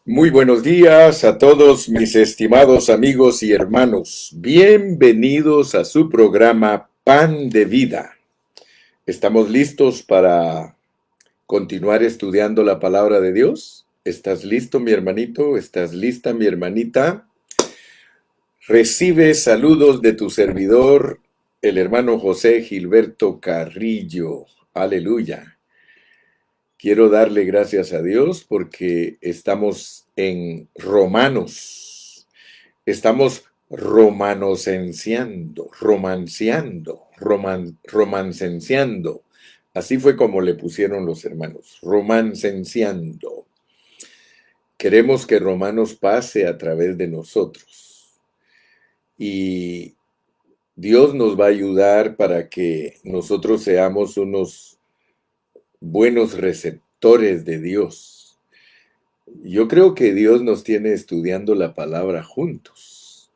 Muy buenos días a todos mis estimados amigos y hermanos. Bienvenidos a su programa Pan de Vida. ¿Estamos listos para continuar estudiando la palabra de Dios? ¿Estás listo, mi hermanito? ¿Estás lista, mi hermanita? Recibe saludos de tu servidor, el hermano José Gilberto Carrillo. Aleluya. Quiero darle gracias a Dios porque estamos en Romanos. Estamos romancenciando. Así fue como le pusieron los hermanos, romancenciando. Queremos que Romanos pase a través de nosotros. Y Dios nos va a ayudar para que nosotros seamos unos buenos receptores de Dios. Yo creo que Dios nos tiene estudiando la palabra juntos.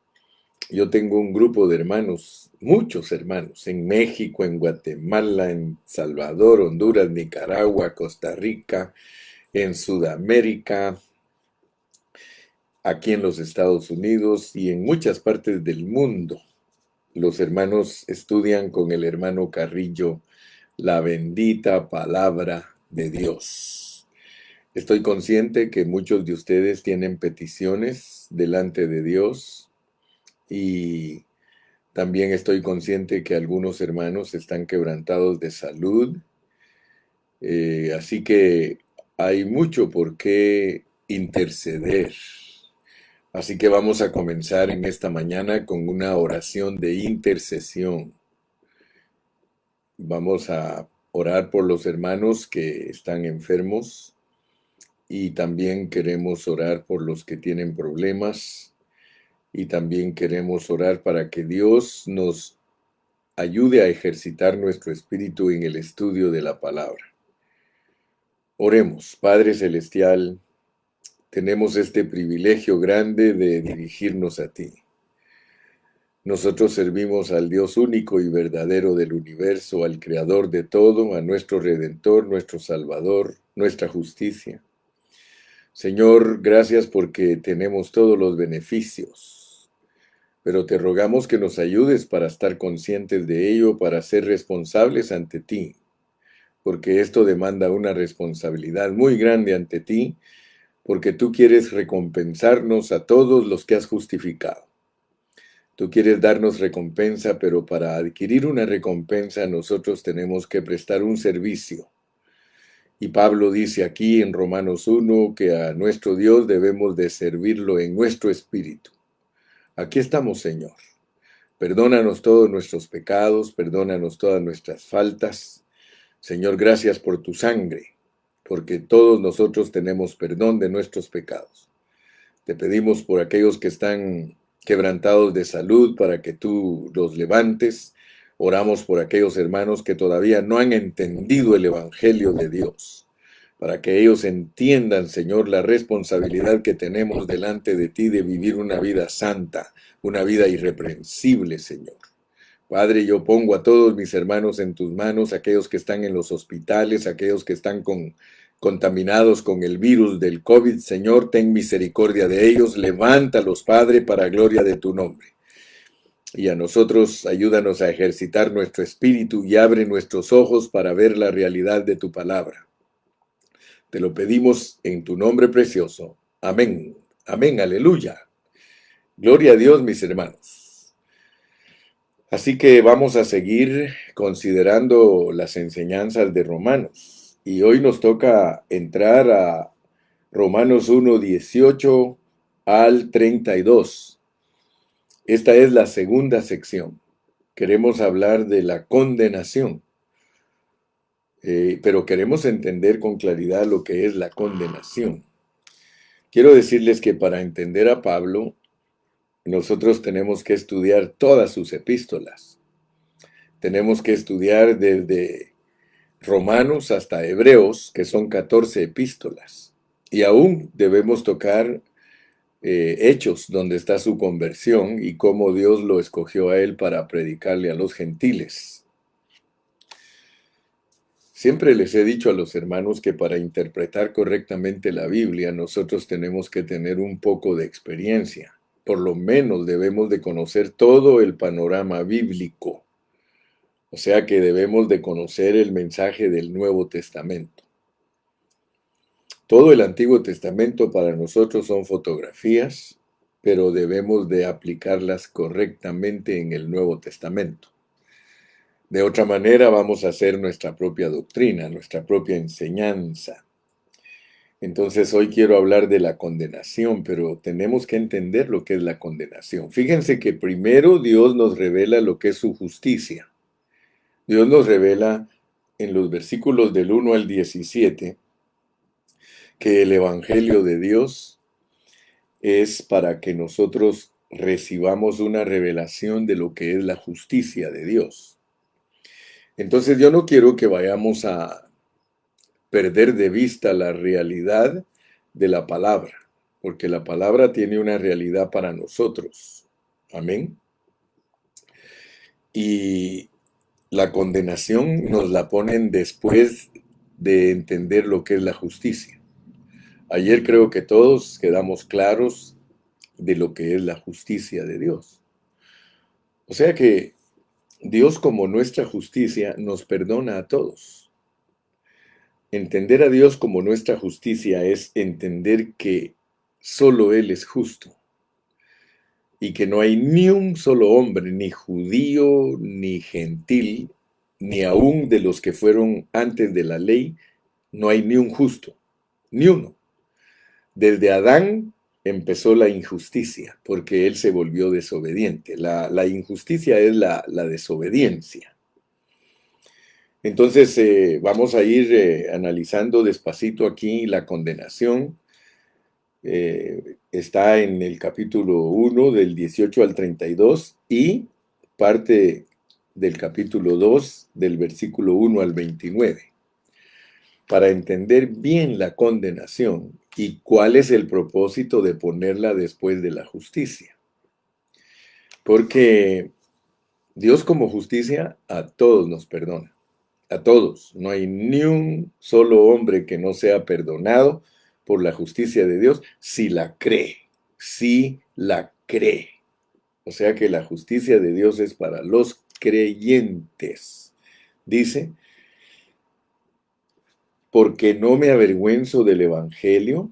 Yo tengo un grupo de hermanos, muchos hermanos, en México, en Guatemala, en Salvador, Honduras, Nicaragua, Costa Rica, en Sudamérica, aquí en los Estados Unidos y en muchas partes del mundo. Los hermanos estudian con el hermano Carrillo la bendita palabra de Dios. Estoy consciente que muchos de ustedes tienen peticiones delante de Dios y también estoy consciente que algunos hermanos están quebrantados de salud, así que hay mucho por qué interceder. Así que vamos a comenzar en esta mañana con una oración de intercesión. Vamos a orar por los hermanos que están enfermos y también queremos orar por los que tienen problemas y también queremos orar para que Dios nos ayude a ejercitar nuestro espíritu en el estudio de la palabra. Oremos, Padre Celestial, tenemos este privilegio grande de dirigirnos a ti. Nosotros servimos al Dios único y verdadero del universo, al Creador de todo, a nuestro Redentor, nuestro Salvador, nuestra justicia. Señor, gracias porque tenemos todos los beneficios, pero te rogamos que nos ayudes para estar conscientes de ello, para ser responsables ante ti, porque esto demanda una responsabilidad muy grande ante ti, porque tú quieres recompensarnos a todos los que has justificado. Tú quieres darnos recompensa, pero para adquirir una recompensa nosotros tenemos que prestar un servicio. Y Pablo dice aquí en Romanos 1 que a nuestro Dios debemos de servirlo en nuestro espíritu. Aquí estamos, Señor. Perdónanos todos nuestros pecados, perdónanos todas nuestras faltas. Señor, gracias por tu sangre, porque todos nosotros tenemos perdón de nuestros pecados. Te pedimos por aquellos que están quebrantados de salud para que tú los levantes. Oramos por aquellos hermanos que todavía no han entendido el Evangelio de Dios, para que ellos entiendan, Señor, la responsabilidad que tenemos delante de ti de vivir una vida santa, una vida irreprensible, Señor. Padre, yo pongo a todos mis hermanos en tus manos, aquellos que están en los hospitales, aquellos que están contaminados con el virus del COVID. Señor, ten misericordia de ellos, levántalos, Padre, para gloria de tu nombre. Y a nosotros ayúdanos a ejercitar nuestro espíritu y abre nuestros ojos para ver la realidad de tu palabra. Te lo pedimos en tu nombre precioso. Amén. Amén, aleluya. Gloria a Dios, mis hermanos. Así que vamos a seguir considerando las enseñanzas de Romanos. Y hoy nos toca entrar a Romanos 1, 18 al 32. Esta es la segunda sección. Queremos hablar de la condenación. Pero queremos entender con claridad lo que es la condenación. Quiero decirles que para entender a Pablo, nosotros tenemos que estudiar todas sus epístolas. Tenemos que estudiar desde Romanos hasta Hebreos, que son 14 epístolas. Y aún debemos tocar Hechos, donde está su conversión y cómo Dios lo escogió a él para predicarle a los gentiles. Siempre les he dicho a los hermanos que para interpretar correctamente la Biblia nosotros tenemos que tener un poco de experiencia. Por lo menos debemos de conocer todo el panorama bíblico. O sea que debemos de conocer el mensaje del Nuevo Testamento. Todo el Antiguo Testamento para nosotros son fotografías, pero debemos de aplicarlas correctamente en el Nuevo Testamento. De otra manera vamos a hacer nuestra propia doctrina, nuestra propia enseñanza. Entonces hoy quiero hablar de la condenación, pero tenemos que entender lo que es la condenación. Fíjense que primero Dios nos revela lo que es su justicia. Dios nos revela en los versículos del 1 al 17 que el Evangelio de Dios es para que nosotros recibamos una revelación de lo que es la justicia de Dios. Entonces yo no quiero que vayamos a perder de vista la realidad de la palabra, porque la palabra tiene una realidad para nosotros. Amén. Y la condenación nos la ponen después de entender lo que es la justicia. Ayer creo que todos quedamos claros de lo que es la justicia de Dios. O sea que Dios, como nuestra justicia, nos perdona a todos. Entender a Dios como nuestra justicia es entender que solo Él es justo y que no hay ni un solo hombre, ni judío, ni gentil, ni aún de los que fueron antes de la ley, no hay ni un justo, ni uno. Desde Adán empezó la injusticia, porque él se volvió desobediente. La injusticia es la desobediencia. Entonces vamos a ir analizando despacito aquí la condenación. Está en el capítulo 1 del 18 al 32 y parte del capítulo 2 del versículo 1 al 29. Para entender bien la condenación y cuál es el propósito de ponerla después de la justicia. Porque Dios como justicia a todos nos perdona, a todos. No hay ni un solo hombre que no sea perdonado por la justicia de Dios si la cree, si la cree. O sea que la justicia de Dios es para los creyentes. Dice, porque no me avergüenzo del Evangelio,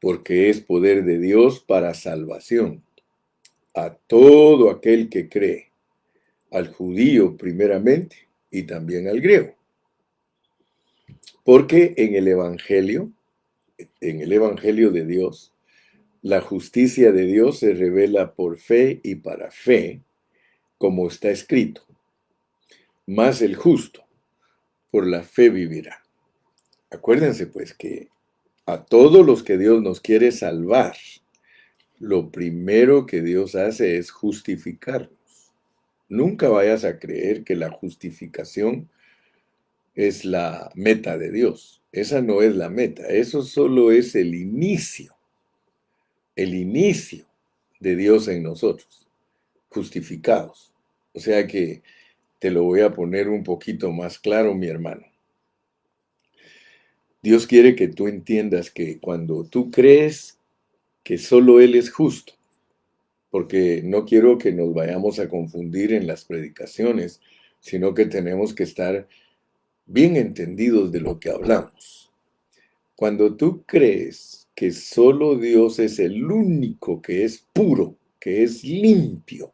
porque es poder de Dios para salvación a todo aquel que cree, al judío primeramente y también al griego. Porque en el Evangelio de Dios, la justicia de Dios se revela por fe y para fe, como está escrito. Mas el justo por la fe vivirá. Acuérdense pues que a todos los que Dios nos quiere salvar, lo primero que Dios hace es justificarnos. Nunca vayas a creer que la justificación es la meta de Dios. Esa no es la meta, eso solo es el inicio de Dios en nosotros, justificados. O sea que te lo voy a poner un poquito más claro, mi hermano. Dios quiere que tú entiendas que cuando tú crees que solo Él es justo, porque no quiero que nos vayamos a confundir en las predicaciones, sino que tenemos que estar bien entendidos de lo que hablamos. Cuando tú crees que solo Dios es el único que es puro, que es limpio,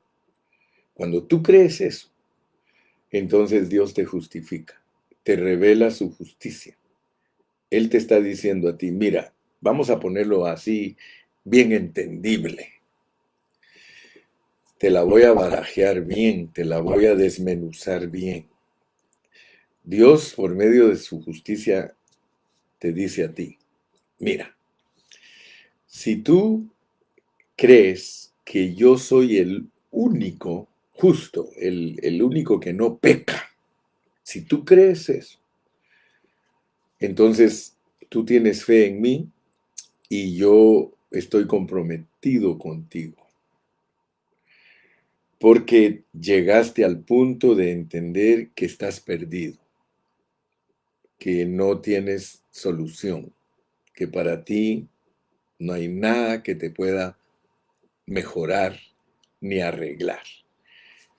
cuando tú crees eso, entonces Dios te justifica, te revela su justicia. Él te está diciendo a ti, mira, vamos a ponerlo así, bien entendible. Te la voy a barajear bien, te la voy a desmenuzar bien. Dios, por medio de su justicia, te dice a ti, mira, si tú crees que yo soy el único justo, el único que no peca, si tú crees eso, entonces tú tienes fe en mí y yo estoy comprometido contigo. Porque llegaste al punto de entender que estás perdido. que no tienes solución, que para ti no hay nada que te pueda mejorar ni arreglar.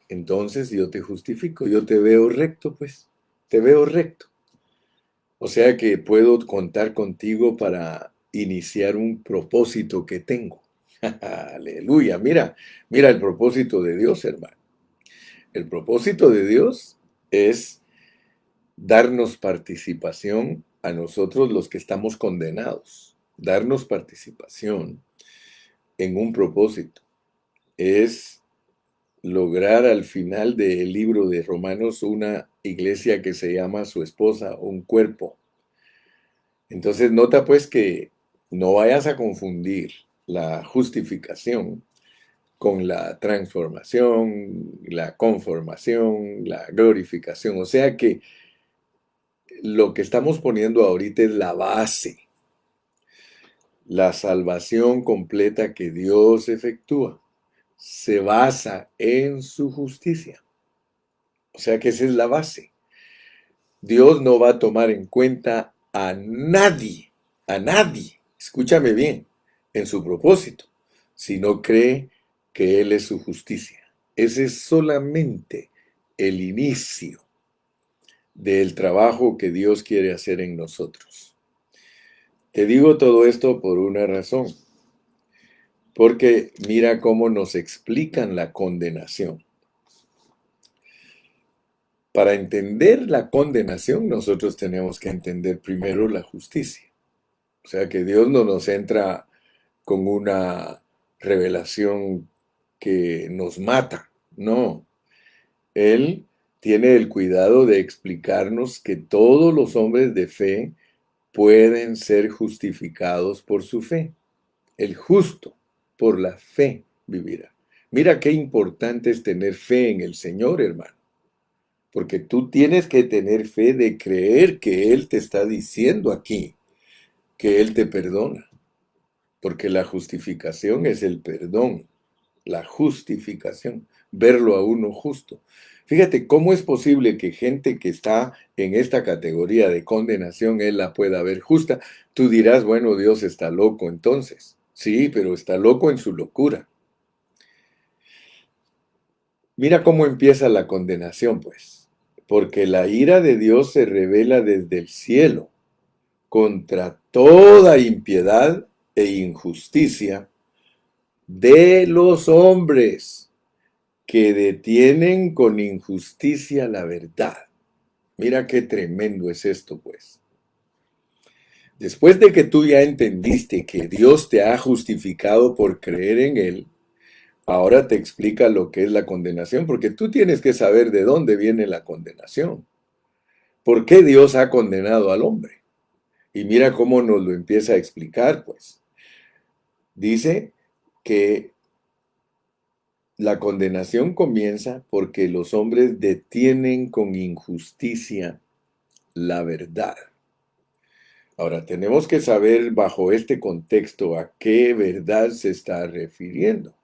Entonces yo te justifico, yo te veo recto, pues, te veo recto. O sea que puedo contar contigo para iniciar un propósito que tengo. Aleluya, mira el propósito de Dios, hermano. El propósito de Dios es darnos participación a nosotros los que estamos condenados. Darnos participación en un propósito. Es lograr al final del libro de Romanos una iglesia que se llama su esposa, un cuerpo. Entonces nota pues que no vayas a confundir la justificación con la transformación, la conformación, la glorificación. O sea que lo que estamos poniendo ahorita es la base, la salvación completa que Dios efectúa. Se basa en su justicia. O sea que esa es la base. Dios no va a tomar en cuenta a nadie, escúchame bien, en su propósito, si no cree que Él es su justicia. Ese es solamente el inicio del trabajo que Dios quiere hacer en nosotros. Te digo todo esto por una razón, porque mira cómo nos explican la condenación. Para entender la condenación, nosotros tenemos que entender primero la justicia. O sea que Dios no nos entra con una revelación que nos mata. No, Él tiene el cuidado de explicarnos que todos los hombres de fe pueden ser justificados por su fe. El justo por la fe vivirá. Mira qué importante es tener fe en el Señor, hermano. Porque tú tienes que tener fe de creer que Él te está diciendo aquí que Él te perdona. Porque la justificación es el perdón. La justificación. Verlo a uno justo. Fíjate cómo es posible que gente que está en esta categoría de condenación, Él la pueda ver justa. Tú dirás, bueno, Dios está loco entonces. Sí, pero está loco en su locura. Mira cómo empieza la condenación, pues. Porque la ira de Dios se revela desde el cielo contra toda impiedad e injusticia de los hombres que detienen con injusticia la verdad. Mira qué tremendo es esto, pues. Después de que tú ya entendiste que Dios te ha justificado por creer en Él, ahora te explica lo que es la condenación, porque tú tienes que saber de dónde viene la condenación. ¿Por qué Dios ha condenado al hombre? Y mira cómo nos lo empieza a explicar, pues. Dice que la condenación comienza porque los hombres detienen con injusticia la verdad. Ahora, tenemos que saber bajo este contexto a qué verdad se está refiriendo.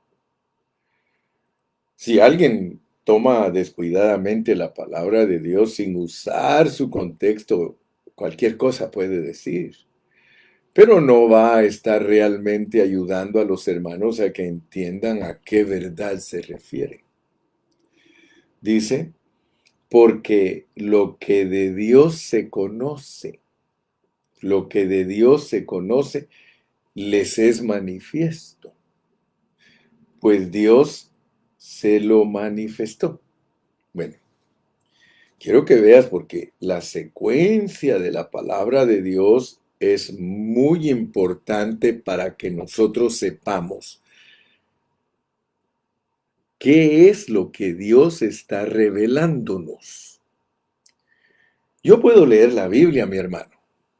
Si alguien toma descuidadamente la palabra de Dios sin usar su contexto, cualquier cosa puede decir. Pero no va a estar realmente ayudando a los hermanos a que entiendan a qué verdad se refiere. Dice, porque lo que de Dios se conoce, lo que de Dios se conoce, les es manifiesto, pues Dios se lo manifestó. Bueno, quiero que veas porque la secuencia de la palabra de Dios es muy importante para que nosotros sepamos qué es lo que Dios está revelándonos. Yo puedo leer la Biblia, mi hermano,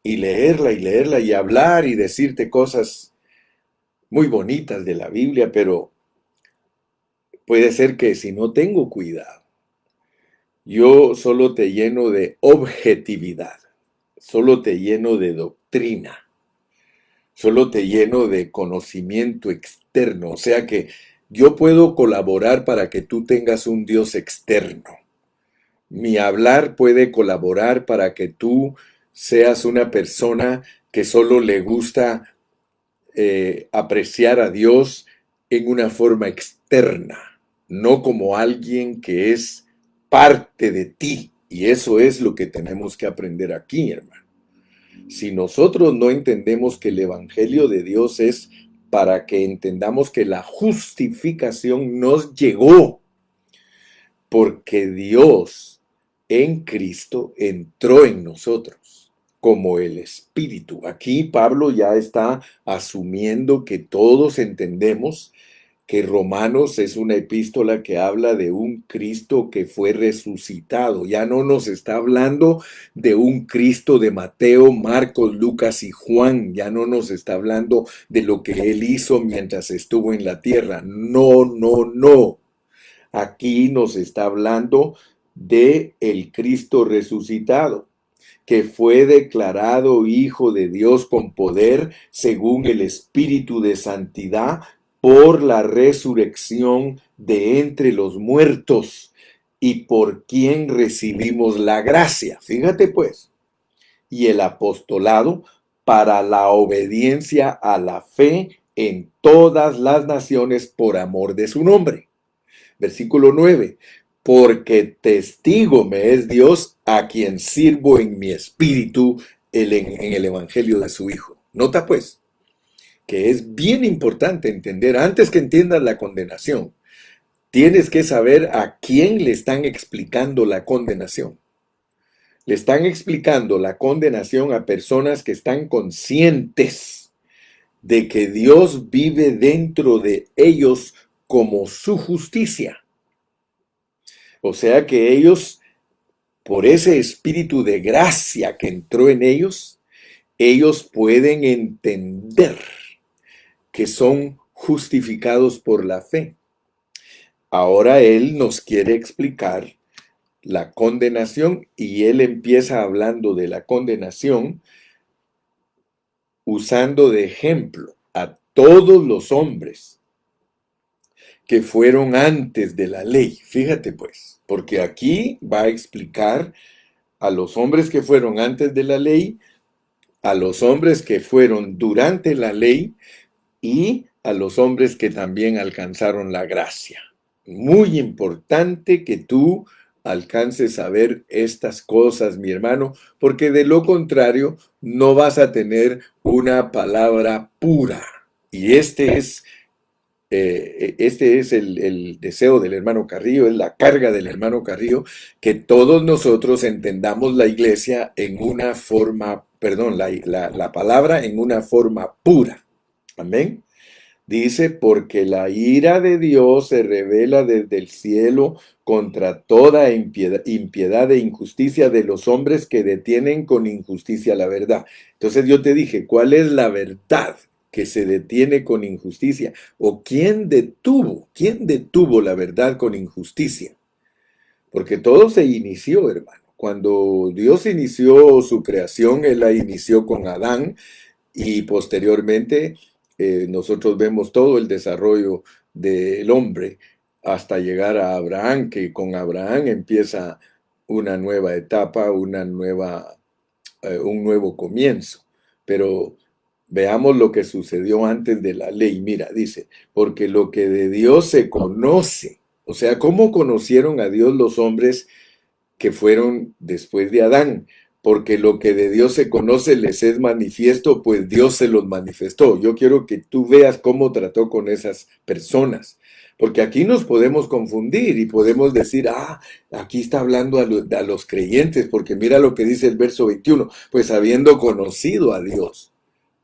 y leerla y hablar y decirte cosas muy bonitas de la Biblia, pero puede ser que si no tengo cuidado, yo solo te lleno de objetividad, solo te lleno de doctrina, solo te lleno de conocimiento externo. O sea que yo puedo colaborar para que tú tengas un Dios externo. Mi hablar puede colaborar para que tú seas una persona que solo le gusta apreciar a Dios en una forma externa, no como alguien que es parte de ti. Y eso es lo que tenemos que aprender aquí, hermano. Si nosotros no entendemos que el Evangelio de Dios es para que entendamos que la justificación nos llegó, porque Dios en Cristo entró en nosotros como el Espíritu. Aquí Pablo ya está asumiendo que todos entendemos que Romanos es una epístola que habla de un Cristo que fue resucitado. Ya no nos está hablando de un Cristo de Mateo, Marcos, Lucas y Juan. Ya no nos está hablando de lo que él hizo mientras estuvo en la tierra. No, no, no. Aquí nos está hablando de el Cristo resucitado, que fue declarado Hijo de Dios con poder según el Espíritu de Santidad por la resurrección de entre los muertos y por quien recibimos la gracia. Fíjate pues, y el apostolado para la obediencia a la fe en todas las naciones por amor de su nombre. Versículo 9. Porque testigo me es Dios a quien sirvo en mi espíritu en el evangelio de su Hijo. Nota pues que es bien importante entender, antes que entiendas la condenación, tienes que saber a quién le están explicando la condenación. Le están explicando la condenación a personas que están conscientes de que Dios vive dentro de ellos como su justicia. O sea que ellos, por ese espíritu de gracia que entró en ellos pueden entender que son justificados por la fe. Ahora él nos quiere explicar la condenación y él empieza hablando de la condenación usando de ejemplo a todos los hombres que fueron antes de la ley. Fíjate pues, porque aquí va a explicar a los hombres que fueron antes de la ley, a los hombres que fueron durante la ley y a los hombres que también alcanzaron la gracia. Muy importante que tú alcances a ver estas cosas, mi hermano, porque de lo contrario no vas a tener una palabra pura. Y este es el deseo del hermano Carrillo, es la carga del hermano Carrillo, que todos nosotros entendamos la iglesia en una forma, perdón, la palabra en una forma pura. Amén. Dice, porque la ira de Dios se revela desde el cielo contra toda impiedad e injusticia de los hombres que detienen con injusticia la verdad. Entonces yo te dije, ¿cuál es la verdad que se detiene con injusticia? ¿O quién detuvo la verdad con injusticia? Porque todo se inició, hermano. Cuando Dios inició su creación, Él la inició con Adán y posteriormente nosotros vemos todo el desarrollo del hombre hasta llegar a Abraham, que con Abraham empieza una nueva etapa, un nuevo comienzo. Pero veamos lo que sucedió antes de la ley. Mira, dice, porque lo que de Dios se conoce, o sea, ¿cómo conocieron a Dios los hombres que fueron después de Adán? Porque lo que de Dios se conoce les es manifiesto, pues Dios se los manifestó. Yo quiero que tú veas cómo trató con esas personas. Porque aquí nos podemos confundir y podemos decir, aquí está hablando a los creyentes, porque mira lo que dice el verso 21, pues habiendo conocido a Dios.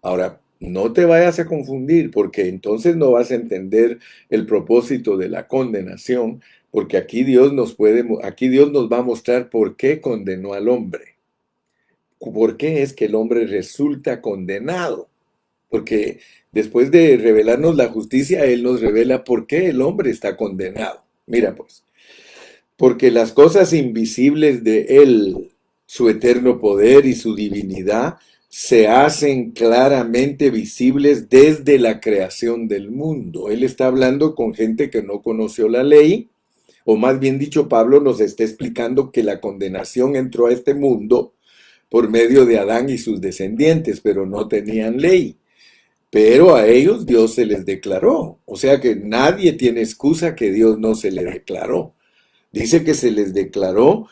Ahora, no te vayas a confundir, porque entonces no vas a entender el propósito de la condenación, porque aquí Dios nos va a mostrar por qué condenó al hombre. ¿Por qué es que el hombre resulta condenado? Porque después de revelarnos la justicia, Él nos revela por qué el hombre está condenado. Mira pues, porque las cosas invisibles de Él, su eterno poder y su divinidad, se hacen claramente visibles desde la creación del mundo. Él está hablando con gente que no conoció la ley, o más bien dicho, Pablo nos está explicando que la condenación entró a este mundo por medio de Adán y sus descendientes, pero no tenían ley. Pero a ellos Dios se les declaró. O sea que nadie tiene excusa que Dios no se le declaró. Dice que se les declaró,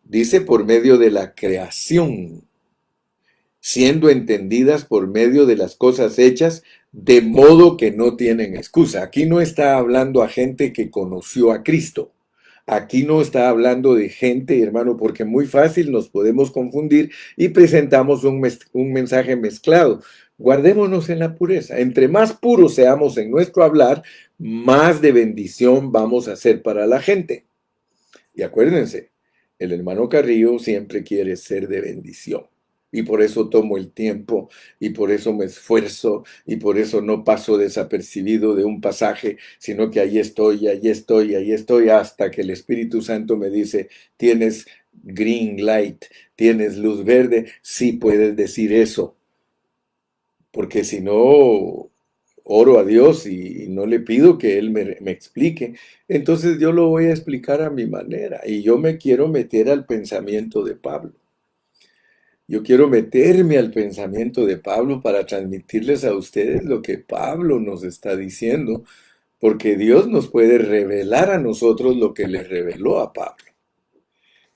dice, por medio de la creación, siendo entendidas por medio de las cosas hechas, de modo que no tienen excusa. Aquí no está hablando a gente que conoció a Cristo. Aquí no está hablando de gente, hermano, porque muy fácil nos podemos confundir y presentamos un mensaje mezclado. Guardémonos en la pureza. Entre más puros seamos en nuestro hablar, más de bendición vamos a hacer para la gente. Y acuérdense, el hermano Carrillo siempre quiere ser de bendición. Y por eso tomo el tiempo, y por eso me esfuerzo, y por eso no paso desapercibido de un pasaje, sino que ahí estoy, ahí estoy, ahí estoy, hasta que el Espíritu Santo me dice, tienes green light, tienes luz verde, sí puedes decir eso. Porque si no, oro a Dios y no le pido que Él me explique, entonces yo lo voy a explicar a mi manera. Y yo me quiero meter al pensamiento de Pablo. Yo quiero meterme al pensamiento de Pablo para transmitirles a ustedes lo que Pablo nos está diciendo, porque Dios nos puede revelar a nosotros lo que le reveló a Pablo.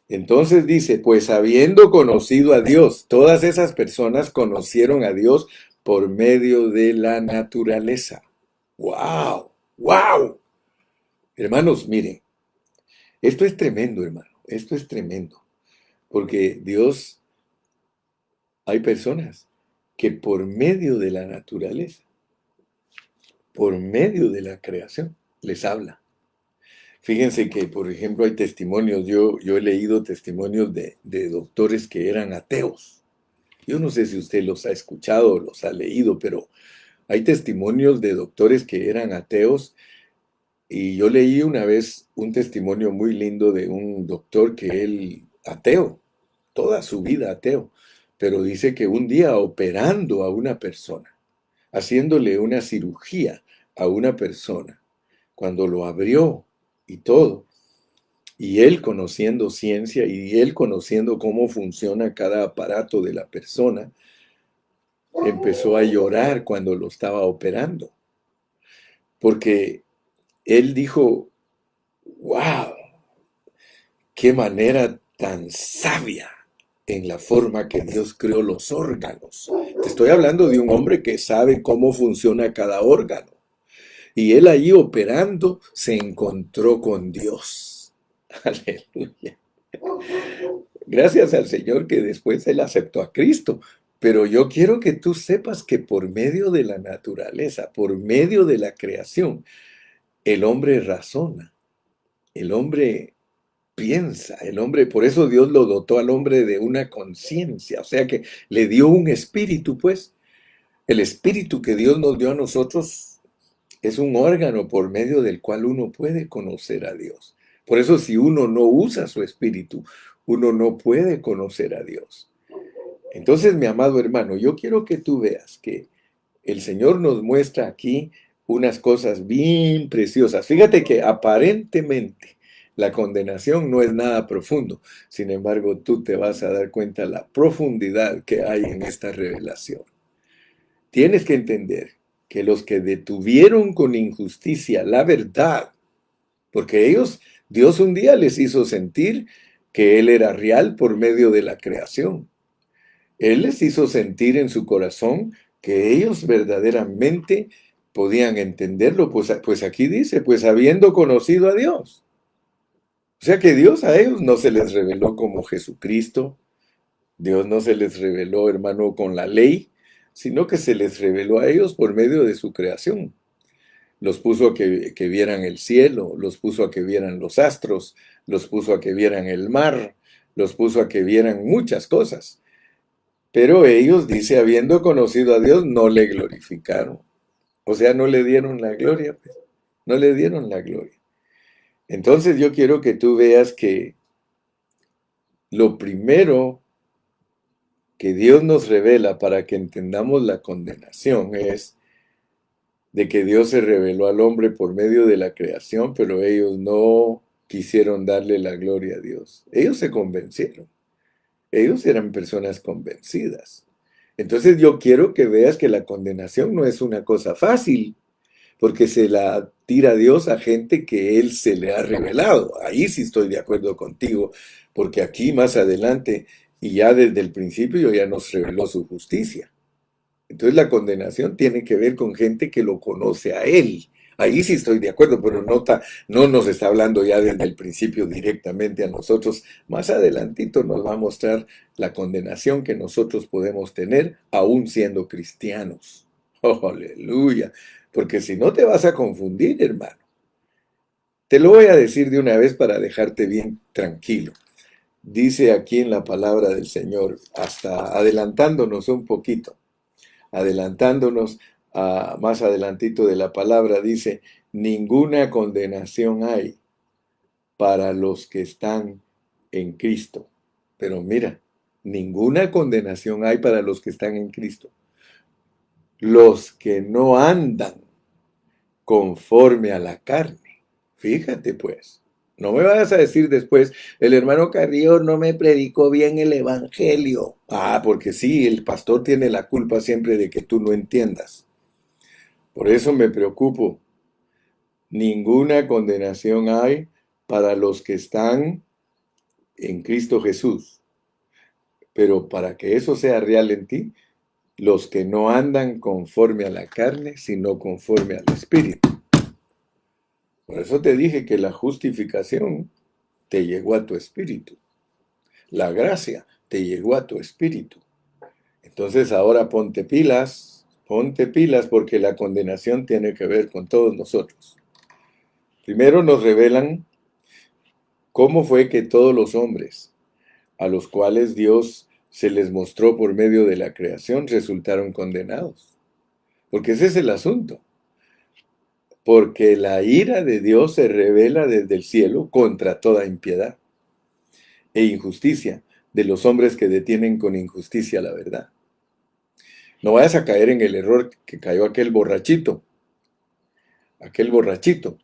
Entonces dice, pues habiendo conocido a Dios, todas esas personas conocieron a Dios por medio de la naturaleza. ¡Wow! ¡Wow! Hermanos, miren, esto es tremendo, hermano, esto es tremendo, porque Dios, hay personas que por medio de la naturaleza, por medio de la creación, les habla. Fíjense que, por ejemplo, hay testimonios, yo he leído testimonios de doctores que eran ateos. Yo no sé si usted los ha escuchado o los ha leído, pero hay testimonios de doctores que eran ateos. Y yo leí una vez un testimonio muy lindo de un doctor que él, ateo, toda su vida ateo, pero dice que un día operando a una persona, haciéndole una cirugía a una persona, cuando lo abrió y todo, y él conociendo ciencia y él conociendo cómo funciona cada aparato de la persona, empezó a llorar cuando lo estaba operando, porque él dijo, wow, qué manera tan sabia en la forma que Dios creó los órganos. Te estoy hablando de un hombre que sabe cómo funciona cada órgano. Y él ahí operando se encontró con Dios. Aleluya. Gracias al Señor que después él aceptó a Cristo. Pero yo quiero que tú sepas que por medio de la naturaleza, por medio de la creación, el hombre razona, el hombre piensa, el hombre, por eso Dios lo dotó al hombre de una conciencia, o sea que le dio un espíritu, pues. El espíritu que Dios nos dio a nosotros es un órgano por medio del cual uno puede conocer a Dios. Por eso si uno no usa su espíritu, uno no puede conocer a Dios. Entonces, mi amado hermano, yo quiero que tú veas que el Señor nos muestra aquí unas cosas bien preciosas. Fíjate que aparentemente la condenación no es nada profundo. Sin embargo, tú te vas a dar cuenta de la profundidad que hay en esta revelación. Tienes que entender que los que detuvieron con injusticia la verdad, porque ellos, Dios un día les hizo sentir que Él era real por medio de la creación. Él les hizo sentir en su corazón que ellos verdaderamente podían entenderlo, pues aquí dice, pues habiendo conocido a Dios. O sea que Dios a ellos no se les reveló como Jesucristo, Dios no se les reveló, hermano, con la ley, sino que se les reveló a ellos por medio de su creación. Los puso a que vieran el cielo, los puso a que vieran los astros, los puso a que vieran el mar, los puso a que vieran muchas cosas. Pero ellos, dice, habiendo conocido a Dios, no le glorificaron. O sea, no le dieron la gloria, pues. No le dieron la gloria. Entonces yo quiero que tú veas que lo primero que Dios nos revela para que entendamos la condenación es de que Dios se reveló al hombre por medio de la creación, pero ellos no quisieron darle la gloria a Dios. Ellos se convencieron. Ellos eran personas convencidas. Entonces yo quiero que veas que la condenación no es una cosa fácil, porque se la tira Dios a gente que Él se le ha revelado. Ahí sí estoy de acuerdo contigo, porque aquí más adelante, y ya desde el principio, ya nos reveló su justicia. Entonces la condenación tiene que ver con gente que lo conoce a Él. Ahí sí estoy de acuerdo, pero no nos está hablando ya desde el principio directamente a nosotros. Más adelantito nos va a mostrar la condenación que nosotros podemos tener aún siendo cristianos. Oh, aleluya. Porque si no te vas a confundir, hermano. Te lo voy a decir de una vez para dejarte bien tranquilo. Dice aquí en la palabra del Señor, hasta adelantándonos un poquito, adelantándonos a más adelantito de la palabra, dice, ninguna condenación hay para los que están en Cristo. Pero mira, ninguna condenación hay para los que están en Cristo. Los que no andan conforme a la carne. Fíjate pues. No me vayas a decir después, el hermano Carrillo no me predicó bien el evangelio. Ah, porque sí, el pastor tiene la culpa siempre de que tú no entiendas. Por eso me preocupo. Ninguna condenación hay para los que están en Cristo Jesús. Pero para que eso sea real en ti, los que no andan conforme a la carne, sino conforme al Espíritu. Por eso te dije que la justificación te llegó a tu espíritu. La gracia te llegó a tu espíritu. Entonces ahora ponte pilas porque la condenación tiene que ver con todos nosotros. Primero nos revelan cómo fue que todos los hombres a los cuales Dios se les mostró por medio de la creación resultaron condenados. Porque ese es el asunto. Porque la ira de Dios se revela desde el cielo contra toda impiedad e injusticia de los hombres que detienen con injusticia la verdad. No vayas a caer en el error que cayó aquel borrachito. Aquel borrachito.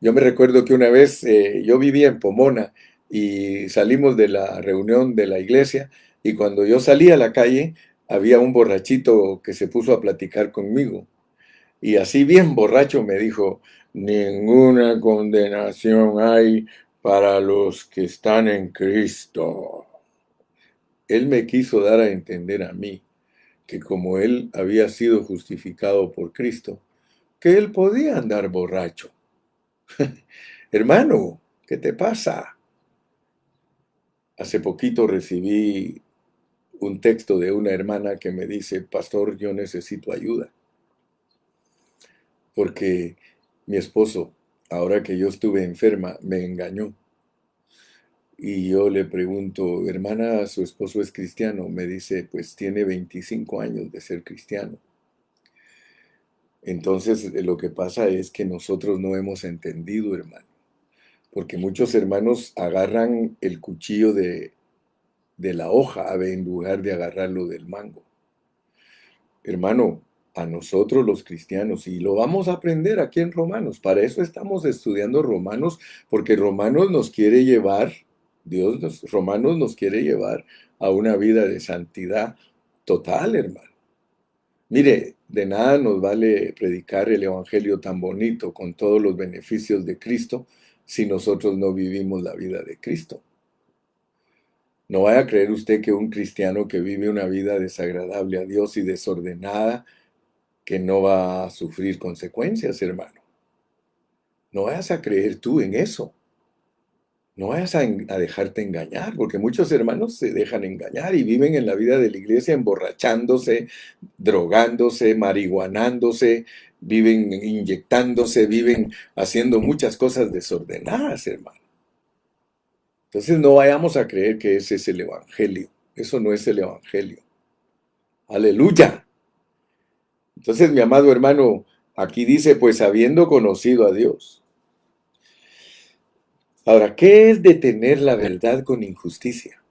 Yo me recuerdo que una vez yo vivía en Pomona y salimos de la reunión de la iglesia y cuando yo salí a la calle había un borrachito que se puso a platicar conmigo. Y así bien borracho me dijo, ninguna condenación hay para los que están en Cristo. Él me quiso dar a entender a mí que como él había sido justificado por Cristo, que él podía andar borracho. Hermano, ¿qué te pasa? Hace poquito recibí un texto de una hermana que me dice, pastor, yo necesito ayuda, porque mi esposo, ahora que yo estuve enferma, me engañó. Y yo le pregunto, hermana, ¿su esposo es cristiano? Me dice, pues tiene 25 años de ser cristiano. Entonces, lo que pasa es que nosotros no hemos entendido, hermano, porque muchos hermanos agarran el cuchillo de la hoja en lugar de agarrarlo del mango. Hermano, a nosotros los cristianos, y lo vamos a aprender aquí en Romanos, para eso estamos estudiando Romanos, porque Romanos nos quiere llevar, Romanos nos quiere llevar a una vida de santidad total, hermano. Mire, de nada nos vale predicar el evangelio tan bonito con todos los beneficios de Cristo si nosotros no vivimos la vida de Cristo. No vaya a creer usted que un cristiano que vive una vida desagradable a Dios y desordenada, que no va a sufrir consecuencias, hermano. No vayas a creer tú en eso. No vayas a dejarte engañar, porque muchos hermanos se dejan engañar y viven en la vida de la iglesia emborrachándose, drogándose, marihuanándose, viven inyectándose, viven haciendo muchas cosas desordenadas, hermano. Entonces no vayamos a creer que ese es el evangelio. Eso no es el evangelio. Aleluya. Entonces, mi amado hermano, aquí dice, pues habiendo conocido a Dios. Ahora, ¿qué es detener la verdad con injusticia?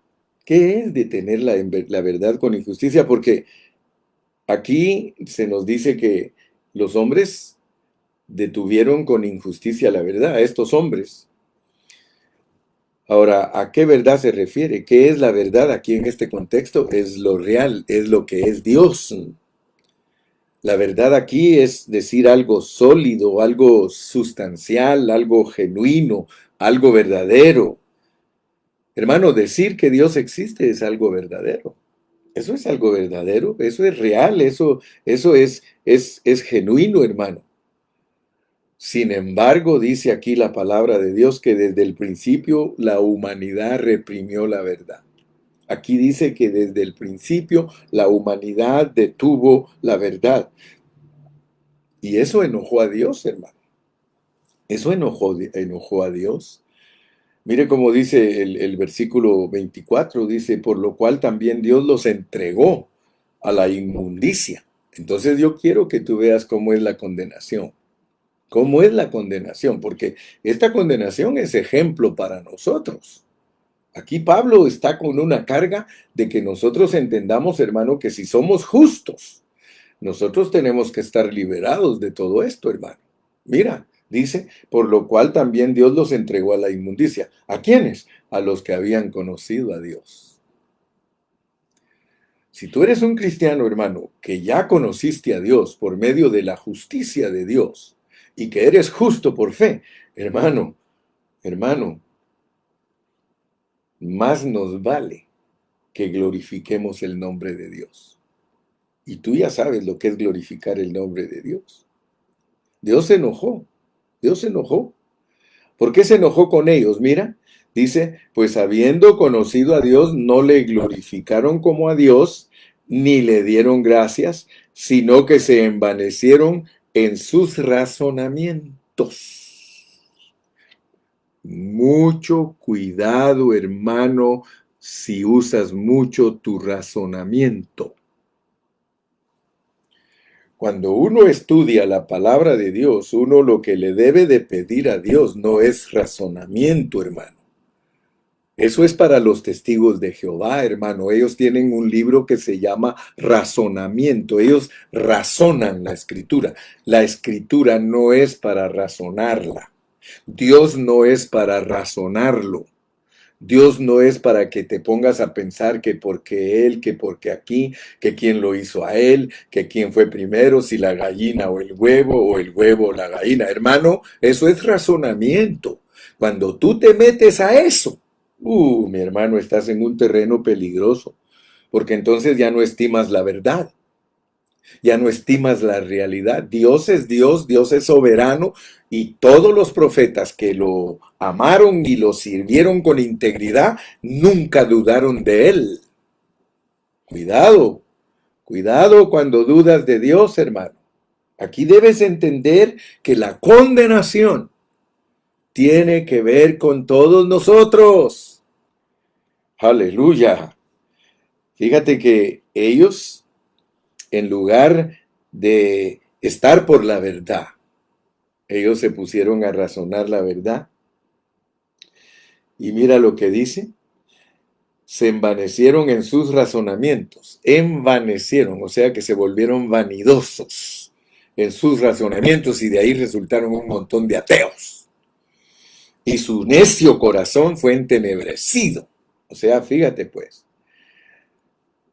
¿Qué es detener la verdad con injusticia? Porque aquí se nos dice que los hombres detuvieron con injusticia la verdad, a estos hombres. Ahora, ¿a qué verdad se refiere? ¿Qué es la verdad aquí en este contexto? Es lo real, es lo que es Dios. La verdad aquí es decir algo sólido, algo sustancial, algo genuino, algo verdadero. Hermano, decir que Dios existe es algo verdadero. Eso es algo verdadero, eso es real, eso es genuino, hermano. Sin embargo, dice aquí la palabra de Dios que desde el principio la humanidad reprimió la verdad. Aquí dice que desde el principio la humanidad detuvo la verdad. Y eso enojó a Dios, hermano. Eso enojó a Dios. Mire cómo dice el versículo 24, dice, por lo cual también Dios los entregó a la inmundicia. Entonces yo quiero que tú veas cómo es la condenación. ¿Cómo es la condenación? Porque esta condenación es ejemplo para nosotros. Aquí Pablo está con una carga de que nosotros entendamos, hermano, que si somos justos, nosotros tenemos que estar liberados de todo esto, hermano. Mira, dice, por lo cual también Dios los entregó a la inmundicia. ¿A quiénes? A los que habían conocido a Dios. Si tú eres un cristiano, hermano, que ya conociste a Dios por medio de la justicia de Dios y que eres justo por fe, hermano, hermano, más nos vale que glorifiquemos el nombre de Dios. Y tú ya sabes lo que es glorificar el nombre de Dios. Dios se enojó, Dios se enojó. ¿Por qué se enojó con ellos? Mira, dice, pues habiendo conocido a Dios, no le glorificaron como a Dios, ni le dieron gracias, sino que se envanecieron en sus razonamientos. Mucho cuidado, hermano, si usas mucho tu razonamiento. Cuando uno estudia la palabra de Dios, uno lo que le debe de pedir a Dios no es razonamiento, hermano. Eso es para los testigos de Jehová, hermano. Ellos tienen un libro que se llama Razonamiento. Ellos razonan la escritura. La escritura no es para razonarla. Dios no es para razonarlo. Dios no es para que te pongas a pensar que porque él, que porque aquí, que quién lo hizo a él, que quién fue primero, si la gallina o el huevo o la gallina. Hermano, eso es razonamiento. Cuando tú te metes a eso, mi hermano, estás en un terreno peligroso, porque entonces ya no estimas la verdad, ya no estimas la realidad. Dios es Dios, Dios es soberano, y todos los profetas que lo amaron y lo sirvieron con integridad, nunca dudaron de él. Cuidado, cuidado cuando dudas de Dios, hermano. Aquí debes entender que la condenación tiene que ver con todos nosotros. Aleluya. Fíjate que ellos, en lugar de estar por la verdad, ellos se pusieron a razonar la verdad. Y mira lo que dice. Se envanecieron en sus razonamientos. Envanecieron, o sea que se volvieron vanidosos en sus razonamientos y de ahí resultaron un montón de ateos. Y su necio corazón fue entenebrecido. O sea, fíjate pues.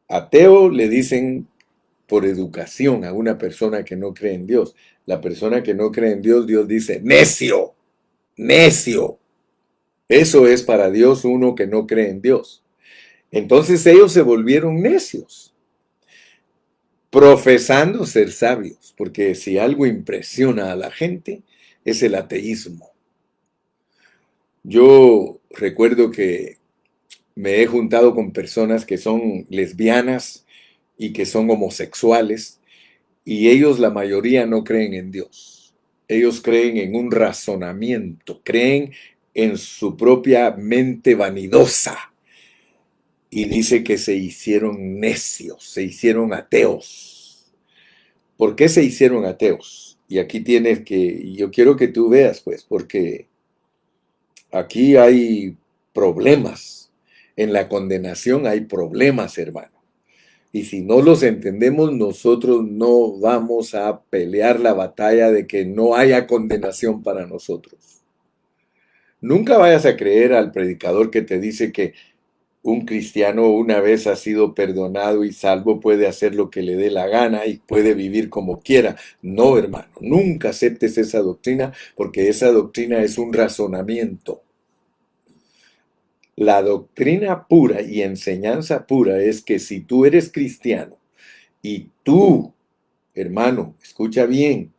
Ateo le dicen por educación a una persona que no cree en Dios. La persona que no cree en Dios, Dios dice, necio, necio. Eso es para Dios uno que no cree en Dios. Entonces ellos se volvieron necios, profesando ser sabios, porque si algo impresiona a la gente es el ateísmo. Yo recuerdo que me he juntado con personas que son lesbianas y que son homosexuales, y ellos, la mayoría, no creen en Dios. Ellos creen en un razonamiento, creen en su propia mente vanidosa. Y dice que se hicieron necios, se hicieron ateos. ¿Por qué se hicieron ateos? Y aquí tienes que, y yo quiero que tú veas, pues, porque aquí hay problemas. En la condenación hay problemas, hermano. Y si no los entendemos, nosotros no vamos a pelear la batalla de que no haya condenación para nosotros. Nunca vayas a creer al predicador que te dice que un cristiano una vez ha sido perdonado y salvo puede hacer lo que le dé la gana y puede vivir como quiera. No, hermano, nunca aceptes esa doctrina porque esa doctrina es un razonamiento. La doctrina pura y enseñanza pura es que si tú eres cristiano y tú, hermano, escucha bien,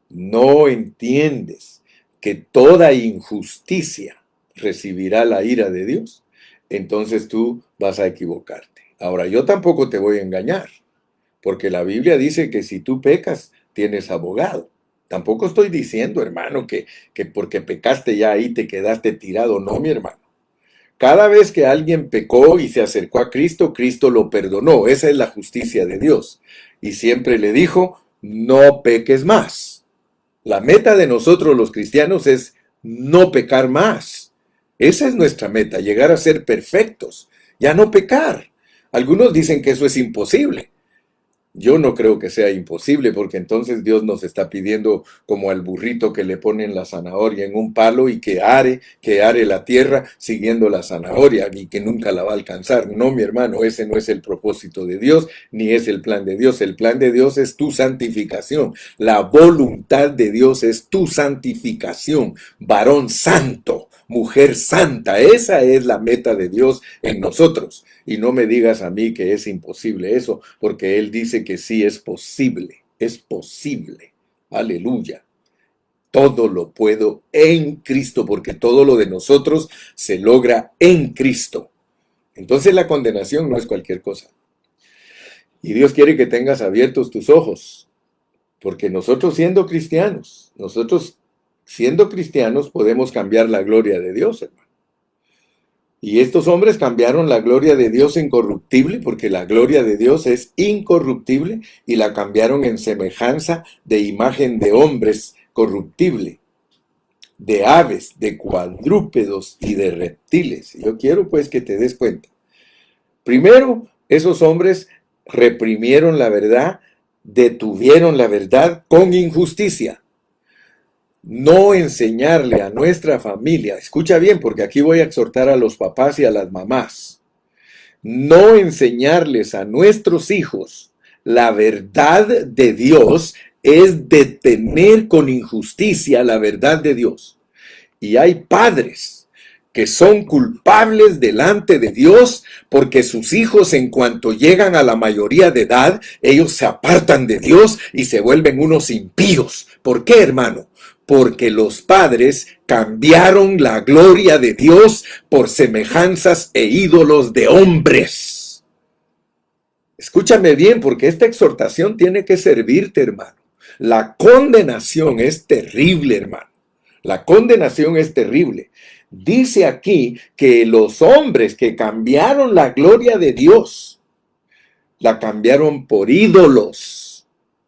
no entiendes que toda injusticia recibirá la ira de Dios, entonces tú vas a equivocarte. Ahora, yo tampoco te voy a engañar, porque la Biblia dice que si tú pecas, tienes abogado. Tampoco estoy diciendo, hermano, que porque pecaste ya ahí te quedaste tirado. No, mi hermano. Cada vez que alguien pecó y se acercó a Cristo, Cristo lo perdonó. Esa es la justicia de Dios. Y siempre le dijo, no peques más. La meta de nosotros los cristianos es no pecar más. Esa es nuestra meta, llegar a ser perfectos, ya no pecar. Algunos dicen que eso es imposible. Yo no creo que sea imposible, porque entonces Dios nos está pidiendo como al burrito que le ponen la zanahoria en un palo y que are la tierra siguiendo la zanahoria y que nunca la va a alcanzar. No, mi hermano, ese no es el propósito de Dios, ni es el plan de Dios. El plan de Dios es tu santificación. La voluntad de Dios es tu santificación. Varón santo, mujer santa, esa es la meta de Dios en nosotros. Y no me digas a mí que es imposible eso, porque Él dice que sí es posible, es posible. Aleluya. Todo lo puedo en Cristo, porque todo lo de nosotros se logra en Cristo. Entonces la condenación no es cualquier cosa. Y Dios quiere que tengas abiertos tus ojos, porque nosotros siendo cristianos podemos cambiar la gloria de Dios, hermano. Y estos hombres cambiaron la gloria de Dios incorruptible, porque la gloria de Dios es incorruptible, y la cambiaron en semejanza de imagen de hombres corruptible, de aves, de cuadrúpedos y de reptiles. Yo quiero pues que te des cuenta. Primero, esos hombres reprimieron la verdad, detuvieron la verdad con injusticia. No enseñarle a nuestra familia, escucha bien porque aquí voy a exhortar a los papás y a las mamás, no enseñarles a nuestros hijos la verdad de Dios es detener con injusticia la verdad de Dios. Y hay padres que son culpables delante de Dios porque sus hijos en cuanto llegan a la mayoría de edad, ellos se apartan de Dios y se vuelven unos impíos. ¿Por qué, hermano? Porque los padres cambiaron la gloria de Dios por semejanzas e ídolos de hombres. Escúchame bien, porque esta exhortación tiene que servirte, hermano. La condenación es terrible, hermano. La condenación es terrible. Dice aquí que los hombres que cambiaron la gloria de Dios, la cambiaron por ídolos.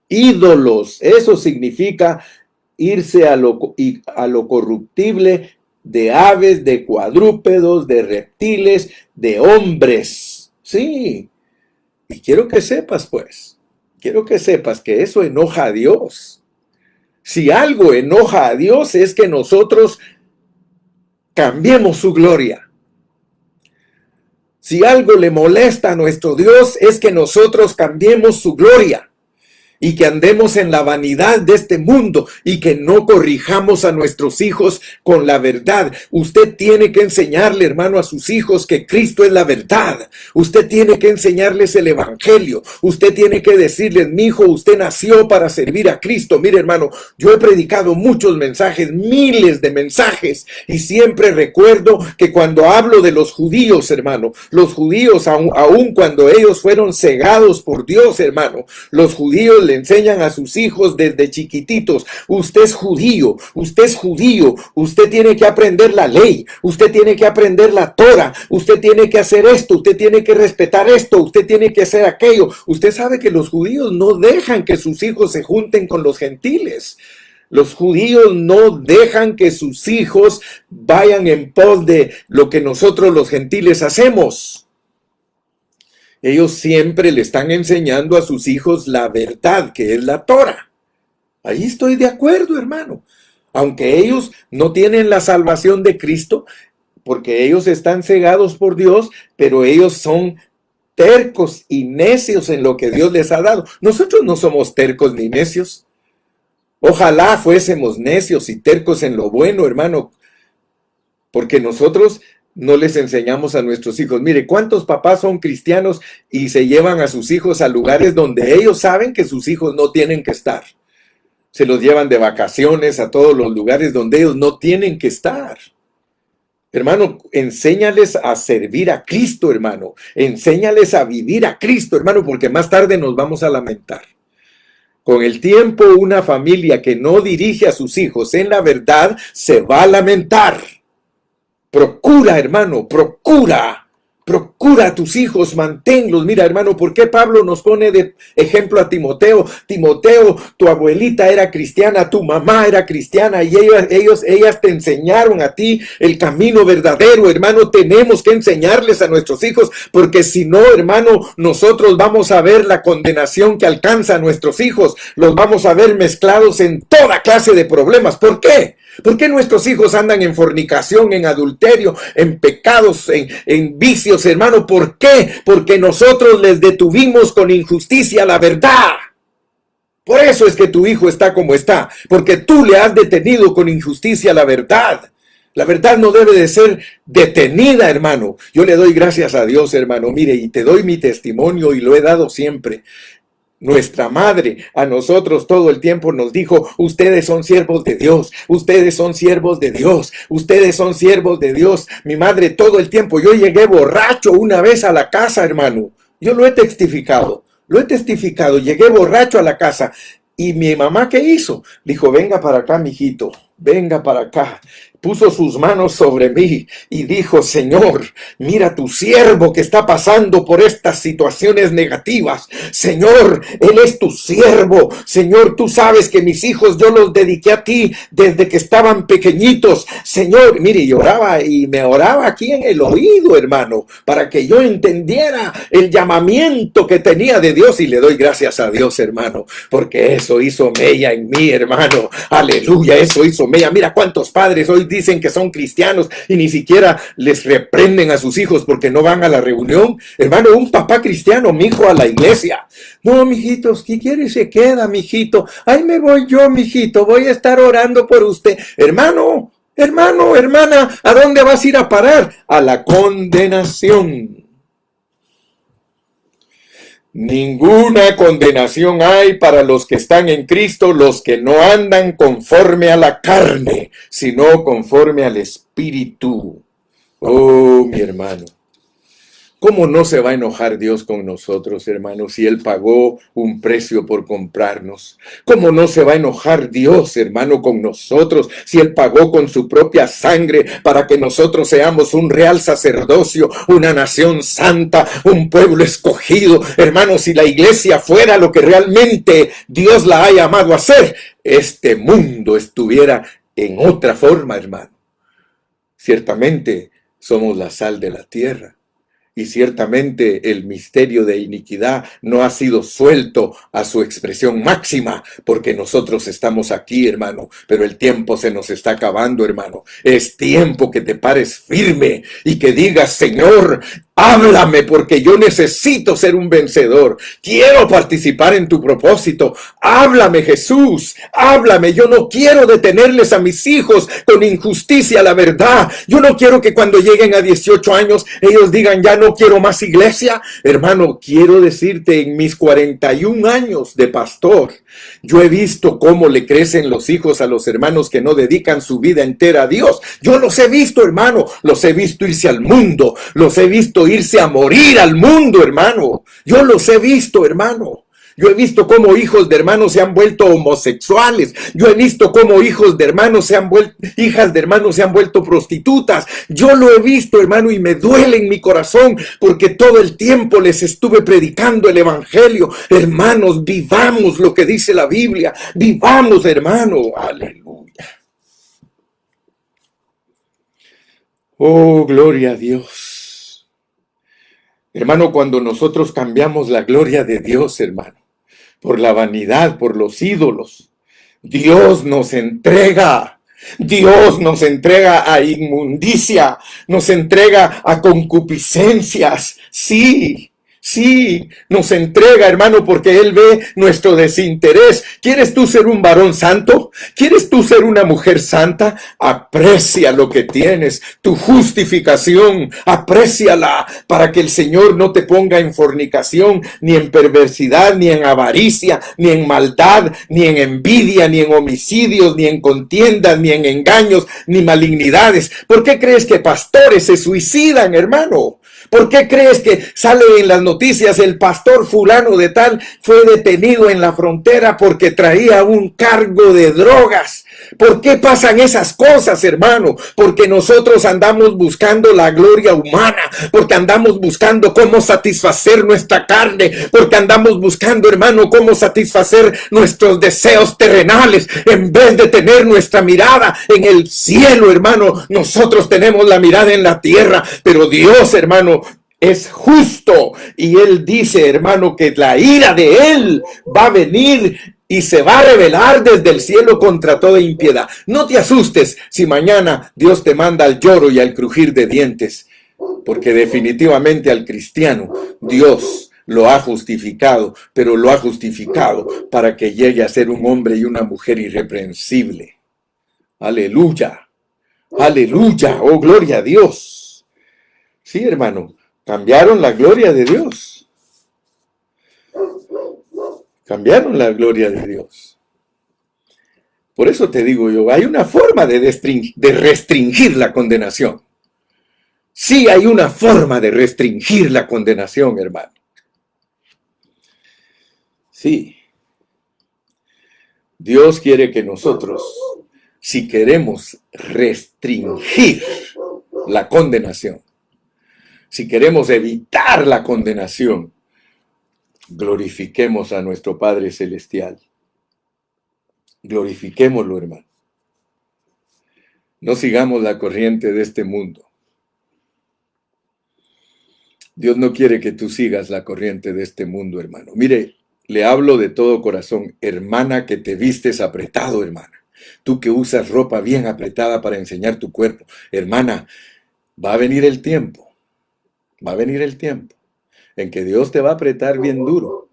Ídolos, eso significa irse a lo corruptible de aves, de cuadrúpedos, de reptiles, de hombres. Sí, y quiero que sepas que eso enoja a Dios. Si algo enoja a Dios es que nosotros cambiemos su gloria. Si algo le molesta a nuestro Dios es que nosotros cambiemos su gloria. Y que andemos en la vanidad de este mundo y que no corrijamos a nuestros hijos con la verdad. Usted tiene que enseñarle, hermano, a sus hijos que Cristo es la verdad. Usted tiene que enseñarles el evangelio. Usted tiene que decirles, mi hijo, usted nació para servir a Cristo. Mire, hermano, yo he predicado muchos mensajes, miles de mensajes, y siempre recuerdo que cuando hablo de los judíos, hermano, los judíos, aun cuando ellos fueron cegados por Dios, hermano, los judíos le enseñan a sus hijos desde chiquititos, usted es judío, usted tiene que aprender la ley, usted tiene que aprender la Torah, usted tiene que hacer esto, usted tiene que respetar esto, usted tiene que hacer aquello. Usted sabe que los judíos no dejan que sus hijos se junten con los gentiles. Los judíos no dejan que sus hijos vayan en pos de lo que nosotros los gentiles hacemos. Ellos siempre le están enseñando a sus hijos la verdad, que es la Torah. Ahí estoy de acuerdo, hermano. Aunque ellos no tienen la salvación de Cristo, porque ellos están cegados por Dios, pero ellos son tercos y necios en lo que Dios les ha dado. Nosotros no somos tercos ni necios. Ojalá fuésemos necios y tercos en lo bueno, hermano, porque nosotros no les enseñamos a nuestros hijos. Mire, ¿cuántos papás son cristianos y se llevan a sus hijos a lugares donde ellos saben que sus hijos no tienen que estar? Se los llevan de vacaciones a todos los lugares donde ellos no tienen que estar. Hermano, enséñales a servir a Cristo, hermano. Enséñales a vivir a Cristo, hermano, porque más tarde nos vamos a lamentar. Con el tiempo, una familia que no dirige a sus hijos en la verdad se va a lamentar. Procura, hermano, procura a tus hijos, manténlos. Mira, hermano, ¿por qué Pablo nos pone de ejemplo a Timoteo? Timoteo, tu abuelita era cristiana, tu mamá era cristiana y ellas te enseñaron a ti el camino verdadero, hermano. Tenemos que enseñarles a nuestros hijos, porque si no, hermano, nosotros vamos a ver la condenación que alcanza a nuestros hijos. Los vamos a ver mezclados en toda clase de problemas. ¿Por qué? ¿Por qué nuestros hijos andan en fornicación, en adulterio, en pecados, en vicios, hermano? ¿Por qué? Porque nosotros les detuvimos con injusticia la verdad. Por eso es que tu hijo está como está, porque tú le has detenido con injusticia la verdad. La verdad no debe de ser detenida, hermano. Yo le doy gracias a Dios, hermano. Mire, y te doy mi testimonio y lo he dado siempre. Nuestra madre a nosotros todo el tiempo nos dijo: ustedes son siervos de Dios, ustedes son siervos de Dios, ustedes son siervos de Dios. Mi madre todo el tiempo. Yo llegué borracho una vez a la casa, hermano. Yo lo he testificado, llegué borracho a la casa. Y mi mamá, ¿qué hizo? Dijo: venga para acá, mijito, venga para acá. Puso sus manos sobre mí y dijo: Señor, mira tu siervo que está pasando por estas situaciones negativas. Señor, él es tu siervo. Señor, tú sabes que mis hijos yo los dediqué a ti desde que estaban pequeñitos. Señor, mire, lloraba y me oraba aquí en el oído, hermano, para que yo entendiera el llamamiento que tenía de Dios. Y le doy gracias a Dios, hermano, porque eso hizo mella en mí, hermano. Aleluya, eso hizo mella. Mira cuántos padres hoy dicen que son cristianos y ni siquiera les reprenden a sus hijos porque no van a la reunión. Hermano, un papá cristiano, mi hijo a la iglesia. No, mijitos, ¿qué quiere? Se queda, mijito. Ahí me voy yo, mijito. Voy a estar orando por usted. Hermano, hermana, ¿a dónde vas a ir a parar? A la condenación. Ninguna condenación hay para los que están en Cristo, los que no andan conforme a la carne, sino conforme al Espíritu. Oh, mi hermano, ¿cómo no se va a enojar Dios con nosotros, hermanos, si Él pagó un precio por comprarnos? ¿Cómo no se va a enojar Dios, hermano, con nosotros si Él pagó con su propia sangre para que nosotros seamos un real sacerdocio, una nación santa, un pueblo escogido? Hermano, si la iglesia fuera lo que realmente Dios la ha llamado a ser, este mundo estuviera en otra forma, hermano. Ciertamente somos la sal de la tierra. Y ciertamente el misterio de iniquidad no ha sido suelto a su expresión máxima, porque nosotros estamos aquí, hermano, pero el tiempo se nos está acabando, hermano. Es tiempo que te pares firme y que digas: Señor, háblame, porque yo necesito ser un vencedor. Quiero participar en tu propósito. Háblame, Jesús, háblame. Yo no quiero detenerles a mis hijos con injusticia, la verdad. Yo no quiero que cuando lleguen a 18 años ellos digan: ya no quiero más iglesia. Hermano, quiero decirte, en mis 41 años de pastor, yo he visto cómo le crecen los hijos a los hermanos que no dedican su vida entera a Dios. Yo los he visto, hermano. Los he visto irse al mundo. Los he visto irse a morir al mundo, hermano. Yo los he visto, hermano. Yo he visto cómo hijos de hermanos se han vuelto homosexuales. Yo he visto cómo hijas de hermanos se han vuelto prostitutas. Yo lo he visto, hermano, y me duele en mi corazón porque todo el tiempo les estuve predicando el evangelio. Hermanos, vivamos lo que dice la Biblia. Vivamos, hermano. Aleluya. Oh, gloria a Dios. Hermano, cuando nosotros cambiamos la gloria de Dios, hermano, por la vanidad, por los ídolos, Dios nos entrega Dios nos entrega a inmundicia, nos entrega a concupiscencias. Sí, sí, nos entrega, hermano, porque Él ve nuestro desinterés. ¿Quieres tú ser un varón santo? ¿Quieres tú ser una mujer santa? Aprecia lo que tienes, tu justificación, apréciala para que el Señor no te ponga en fornicación, ni en perversidad, ni en avaricia, ni en maldad, ni en envidia, ni en homicidios, ni en contiendas, ni en engaños, ni malignidades. ¿Por qué crees que pastores se suicidan, hermano? ¿Por qué crees que sale en las noticias el pastor fulano de tal fue detenido en la frontera porque traía un cargo de drogas? ¿Por qué pasan esas cosas, hermano? Porque nosotros andamos buscando la gloria humana, porque andamos buscando cómo satisfacer nuestra carne, porque andamos buscando, hermano, cómo satisfacer nuestros deseos terrenales, en vez de tener nuestra mirada en el cielo, hermano. Nosotros tenemos la mirada en la tierra, pero Dios, hermano, es justo, y Él dice, hermano, que la ira de Él va a venir y se va a revelar desde el cielo contra toda impiedad. No te asustes si mañana Dios te manda al lloro y al crujir de dientes, porque definitivamente al cristiano Dios lo ha justificado, pero lo ha justificado para que llegue a ser un hombre y una mujer irreprensible. Aleluya, aleluya, oh gloria a Dios. Sí, hermano, cambiaron la gloria de Dios. Cambiaron la gloria de Dios. Por eso te digo yo, hay una forma de restringir la condenación. Sí, hay una forma de restringir la condenación, hermano. Sí. Dios quiere que nosotros, si queremos restringir la condenación, si queremos evitar la condenación, glorifiquemos a nuestro Padre Celestial. Glorifiquémoslo, hermano. No sigamos la corriente de este mundo. Dios no quiere que tú sigas la corriente de este mundo, hermano. Mire, le hablo de todo corazón, hermana, que te vistes apretado, hermana. Tú que usas ropa bien apretada para enseñar tu cuerpo. Hermana, va a venir el tiempo. Va a venir el tiempo en que Dios te va a apretar bien duro.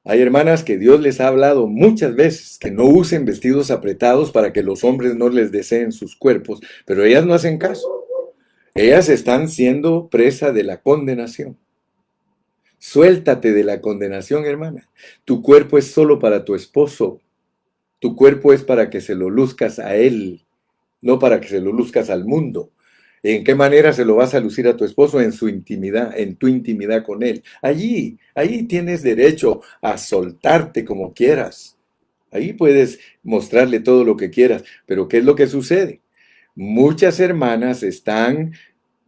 Hay hermanas que Dios les ha hablado muchas veces que no usen vestidos apretados para que los hombres no les deseen sus cuerpos, pero ellas no hacen caso. Ellas están siendo presa de la condenación. Suéltate de la condenación, hermana. Tu cuerpo es solo para tu esposo. Tu cuerpo es para que se lo luzcas a él, no para que se lo luzcas al mundo. ¿En qué manera se lo vas a lucir a tu esposo? En su intimidad, en tu intimidad con él. Allí tienes derecho a soltarte como quieras. Ahí puedes mostrarle todo lo que quieras. Pero ¿qué es lo que sucede? Muchas hermanas están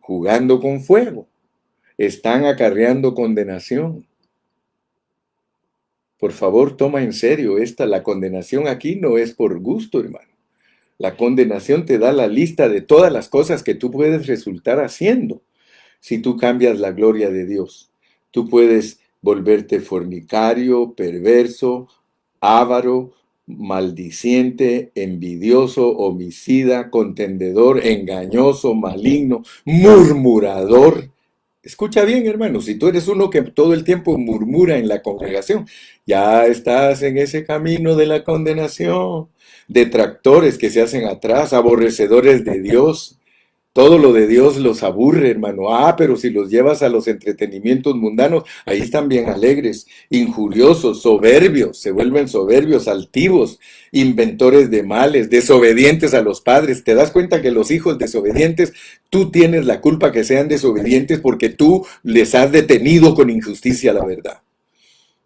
jugando con fuego. Están acarreando condenación. Por favor, toma en serio la condenación aquí no es por gusto, hermano. La condenación te da la lista de todas las cosas que tú puedes resultar haciendo si tú cambias la gloria de Dios. Tú puedes volverte fornicario, perverso, avaro, maldiciente, envidioso, homicida, contendedor, engañoso, maligno, murmurador. Escucha bien, hermano, si tú eres uno que todo el tiempo murmura en la congregación, ya estás en ese camino de la condenación. Detractores que se hacen atrás, aborrecedores de Dios. Todo lo de Dios los aburre, hermano. Pero si los llevas a los entretenimientos mundanos, ahí están bien alegres, injuriosos, soberbios, se vuelven soberbios, altivos, inventores de males, desobedientes a los padres. ¿Te das cuenta que los hijos desobedientes, tú tienes la culpa que sean desobedientes porque tú les has detenido con injusticia la verdad?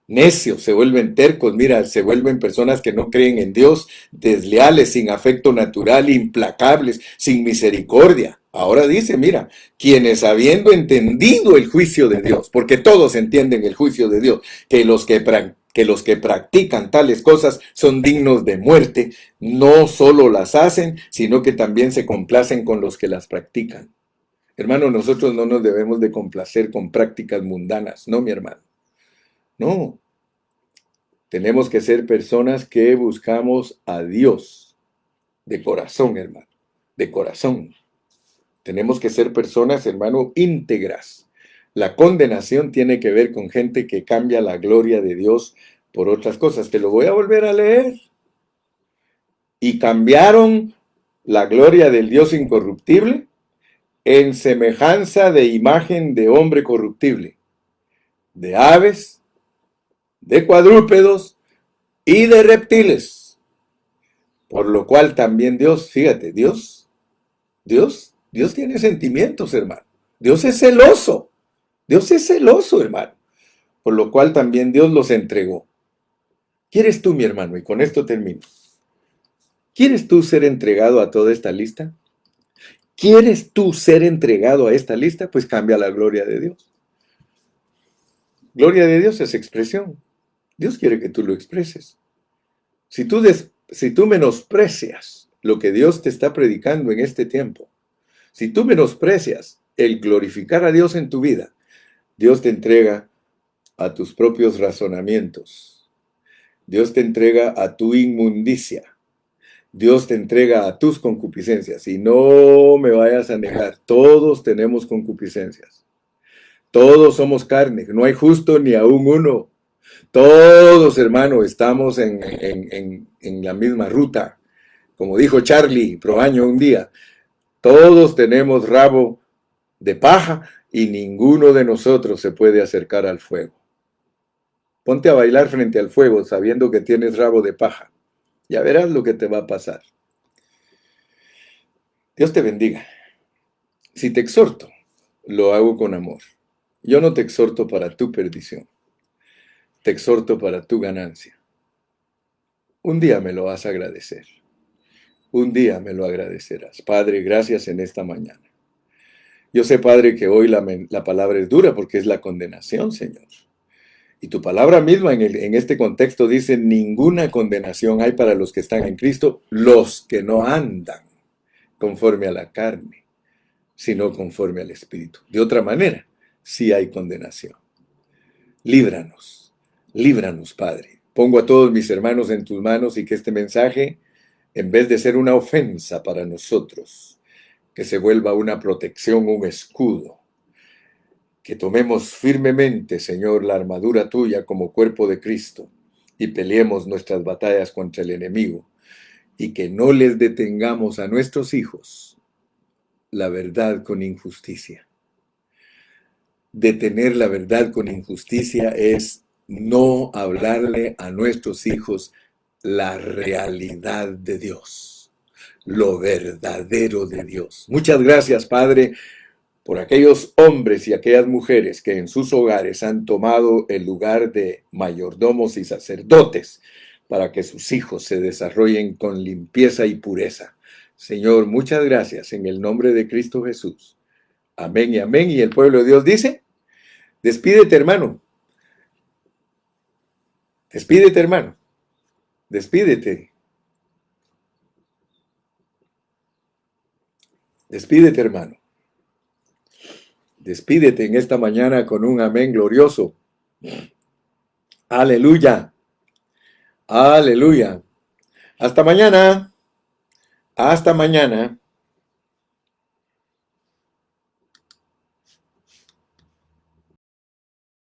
Necios, se vuelven tercos, mira, se vuelven personas que no creen en Dios, desleales, sin afecto natural, implacables, sin misericordia. Ahora dice, mira, quienes habiendo entendido el juicio de Dios, porque todos entienden el juicio de Dios, que los que practican tales cosas son dignos de muerte, no solo las hacen, sino que también se complacen con los que las practican. Hermano, nosotros no nos debemos de complacer con prácticas mundanas, no, mi hermano. No, tenemos que ser personas que buscamos a Dios. De corazón, hermano, de corazón. Tenemos que ser personas, hermano, íntegras. La condenación tiene que ver con gente que cambia la gloria de Dios por otras cosas. Te lo voy a volver a leer. Y cambiaron la gloria del Dios incorruptible en semejanza de imagen de hombre corruptible, de aves, de cuadrúpedos y de reptiles. Por lo cual también Dios, fíjate, Dios tiene sentimientos, hermano. Dios es celoso. Dios es celoso, hermano. Por lo cual también Dios los entregó. ¿Quieres tú, mi hermano? Y con esto termino. ¿Quieres tú ser entregado a toda esta lista? ¿Quieres tú ser entregado a esta lista? Pues cambia la gloria de Dios. Gloria de Dios es expresión. Dios quiere que tú lo expreses. Si tú menosprecias lo que Dios te está predicando en este tiempo, si tú menosprecias el glorificar a Dios en tu vida, Dios te entrega a tus propios razonamientos. Dios te entrega a tu inmundicia. Dios te entrega a tus concupiscencias. Y no me vayas a negar, todos tenemos concupiscencias. Todos somos carne, no hay justo ni aún uno. Todos, hermano, estamos en la misma ruta. Como dijo Charlie Proaño un día, todos tenemos rabo de paja y ninguno de nosotros se puede acercar al fuego. Ponte a bailar frente al fuego sabiendo que tienes rabo de paja. Ya verás lo que te va a pasar. Dios te bendiga. Si te exhorto, lo hago con amor. Yo no te exhorto para tu perdición. Te exhorto para tu ganancia. Un día me lo vas a agradecer. Un día me lo agradecerás. Padre, gracias en esta mañana. Yo sé, Padre, que hoy la palabra es dura porque es la condenación, Señor. Y tu palabra misma en este contexto dice, ninguna condenación hay para los que están en Cristo, los que no andan conforme a la carne, sino conforme al Espíritu. De otra manera, sí hay condenación. Líbranos, líbranos, Padre. Pongo a todos mis hermanos en tus manos y que este mensaje, en vez de ser una ofensa para nosotros, que se vuelva una protección, un escudo. Que tomemos firmemente, Señor, la armadura tuya como cuerpo de Cristo y peleemos nuestras batallas contra el enemigo y que no les detengamos a nuestros hijos la verdad con injusticia. Detener la verdad con injusticia es no hablarle a nuestros hijos la realidad de Dios, lo verdadero de Dios. Muchas gracias, Padre, por aquellos hombres y aquellas mujeres que en sus hogares han tomado el lugar de mayordomos y sacerdotes para que sus hijos se desarrollen con limpieza y pureza. Señor, muchas gracias en el nombre de Cristo Jesús. Amén y amén. Y el pueblo de Dios dice, despídete, hermano. Despídete, hermano. Despídete. Despídete, hermano. Despídete en esta mañana con un amén glorioso. Aleluya. Aleluya. Hasta mañana. Hasta mañana.